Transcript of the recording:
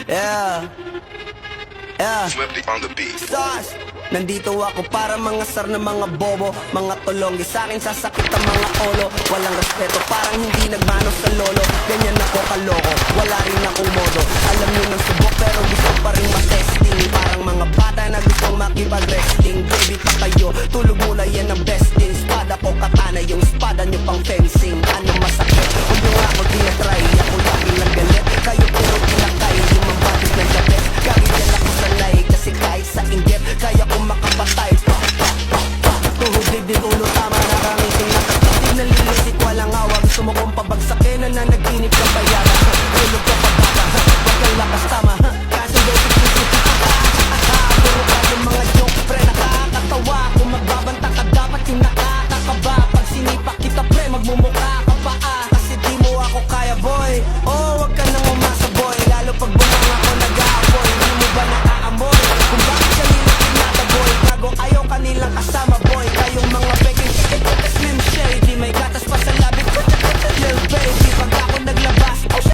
Yeah. Yeah. Swifty on the beat. Stars, nandito ako para mga sar na mga bobo, mga tulonggi sa akin sasakit ang mga olo. Walang respeto, parang hindi nagmano sa lolo. Ganyan ako kaloko, wala rin akong modo. Alam nyo ng subok pero gusto pa rin matesting. Parang mga bata na gustong makipag-resting. Baby pa kayo, tulog muna yan ang besting. Espada ko katana, yung espada nyo pang fencing. Ano masakit, kung nyo ako tinatry. Ako lagi lang galit, kayo puro kinakay. Yung mambatis ng gabi, gagawin ako sanay. Kasi kahit sa inggit, kaya kong makapatay. Tuhod din ulo, tama na kangising nakatitig. Nalilisit, walang awa, gusto mo kong pabagsak.